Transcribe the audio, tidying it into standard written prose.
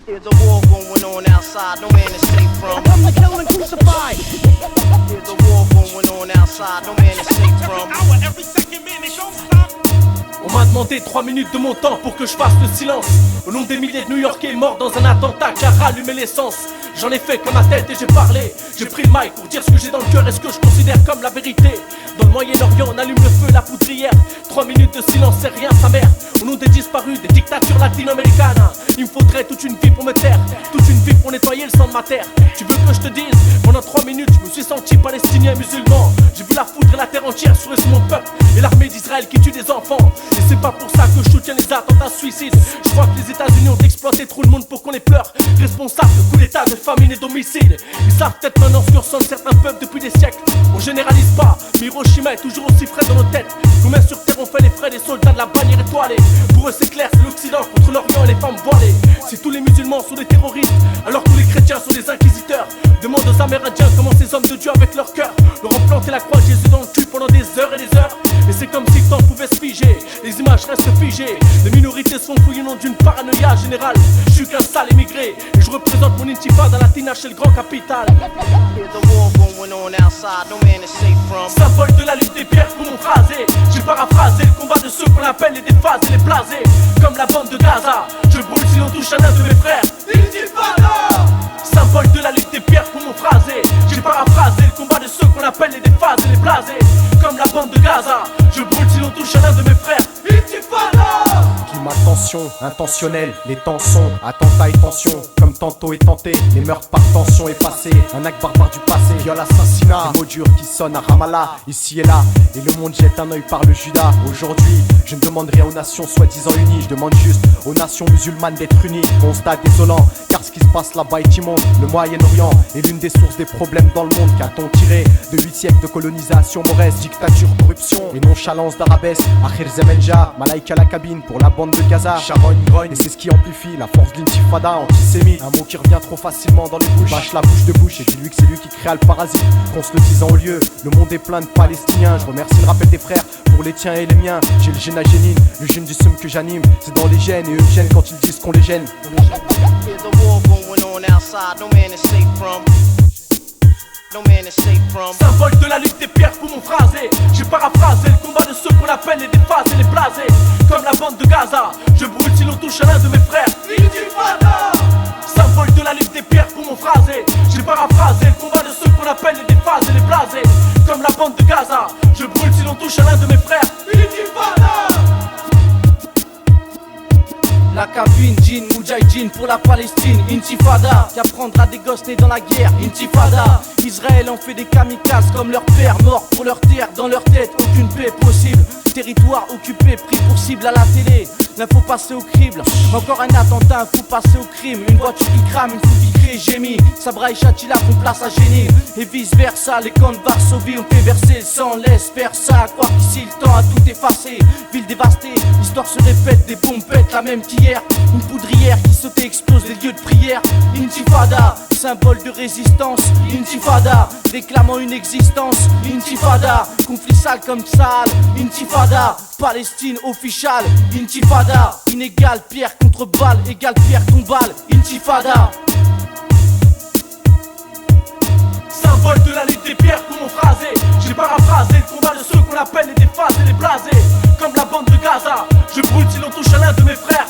There's a war going on outside, no man is safe from. Come to kill and crucify. There's a war going on outside, no man is safe from. Every second minute, don't stop. On m'a demandé 3 minutes de mon temps pour que je fasse le silence. Au nom des milliers de New-Yorkais morts dans un attentat qui a rallumé l'essence. J'en ai fait comme ma tête et j'ai parlé. J'ai pris le mic pour dire ce que j'ai dans le cœur et ce que je considère comme la vérité. Dans le Moyen-Orient on allume le feu, la poudrière. 3 minutes de silence c'est rien sa mère. Au nom des disparus, des dictatures latino-américaines. Il me faudrait toute une vie pour me taire, toute une vie pour nettoyer le sang de ma terre. Tu veux que je te dise, pendant 3 minutes je me suis senti palestinien musulman. J'ai vu la foudre et la terre entière sur mon peuple et l'armée d'Israël qui tue des enfants. Et c'est pas pour ça que je soutiens les attentats suicides. Je crois que les États-Unis ont exploité trop le monde pour qu'on les pleure. Responsables de coups d'état, de famine et d'homicide. Ils savent peut-être maintenant ce que ressentent certains peuples depuis des siècles. On généralise pas, mais Hiroshima est toujours aussi frais dans nos têtes. Combien sur terre ont fait les frais des soldats de la bannière étoilée. Pour eux c'est clair, c'est l'Occident contre l'Orient et les femmes voilées. Si tous les musulmans sont des terroristes, alors tous les chrétiens sont des inquisiteurs. Demande aux Amérindiens comment ces hommes de Dieu avec leur cœur leur ont planté la croix de Jésus dans le cul pendant des heures et des heures. Et c'est comme si le temps pouvait se figer, les images restent figées. Les minorités se font fouiller au nom d'une paranoïa générale. Je suis qu'un sale émigré et je représente mon intifada latina chez le grand capital. There's a war going on outside, no man is safe from. Symbole de la lutte des pierres pour mon phrasé. J'ai paraphrasé le combat de ceux qu'on appelle les déphasés, les blasés. Comme la bande de Gaza, je brûle si l'on touche un de mes frères. Intifada! Symbole de la lutte des pierres pour mon phrasé. J'ai paraphrasé le combat de ceux qu'on appelle les déphasés, les blasés. Comme la bande de Gaza, je brûle si l'on touche un de mes frères. Intifada! Climat de tension, intentionnel, les temps sont attentat et tension. Comme tantôt et tenté, les meurtres par tension et passé. Un acte barbare du passé, viol, assassinat. Des mots durs qui sonnent à Ramallah, ici et là. Et le monde jette un œil par le Judas. Aujourd'hui, je ne demande rien aux nations soi-disant unies. Je demande juste aux nations musulmanes d'être unies. Constat désolant, car ce qui se passe là-bas est immonde. Le Moyen-Orient est l'une des sources des problèmes dans le monde. Qu'a-t-on tiré de 8 siècles de colonisation mauvaise, dictature, corruption et nonchalance d'arabesque. Akhir Zemenja, Malaika la cabine pour la bande de Gaza. Sharon grogne, et c'est ce qui amplifie la force de l'intifada antisémite. Un mot qui revient trop facilement dans les bouches. Bâche la bouche de bouche et dis-lui que c'est lui qui créa le parasite. Qu'on se le disant au lieu, le monde est plein de Palestiniens. Je remercie le rappel des frères pour les tiens et les miens. J'ai le gène à génine, le gène du seum que j'anime. C'est dans les gènes et eux gênent quand ils disent qu'on les gêne. There's a war going on outside, no man is safe from. No man is safe from. Symbole de la lutte des pierres pour mon phrasé. J'ai paraphrasé le combat de ceux qu'on appelle les déphasés, les blasés. Comme la bande de Gaza, je brûle si l'on touche à l'un de mes frères. Intifada! Symbole de la lutte des pierres pour mon phrasé. J'ai paraphrasé le combat de ceux qu'on appelle les déphasés, les blasés. Comme la bande de Gaza, je brûle si l'on touche à l'un de mes frères. Intifada! La cabine, jean, Moudjahidine pour la Palestine, Intifada. Qui apprendra des gosses nés dans la guerre, Intifada. Israël en fait des kamikazes comme leur père, morts pour leur terre, dans leur tête, aucune paix possible. Territoire occupé, pris pour cible à la télé. L'info passée au crible, encore un attentat, un fou passé au crime. Une voiture qui crame, une foule qui crie, gémit. Sabra et Chatila font place à génie. Et vice versa, les camps de Varsovie ont fait verser le sang. Laisse faire ça, croire qu'ici le temps a tout effacé. Ville dévastée, l'histoire se répète, des bombes pètent la même qu'hier. Une poudrière qui saute et explose les lieux de prière. Intifada, symbole de résistance. Intifada, réclamant une existence. Intifada, conflit sale comme sale. Intifada, Palestine officiale. Intifada, inégal, pierre contre balle, égale pierre contre balle. Intifada. Symbole de la lutte des pierres pour mon phrasé. J'ai paraphrasé le combat de ceux qu'on appelle les déphasés, les blasés. Comme la bande de Gaza, je brûle si l'on touche à l'un de mes frères.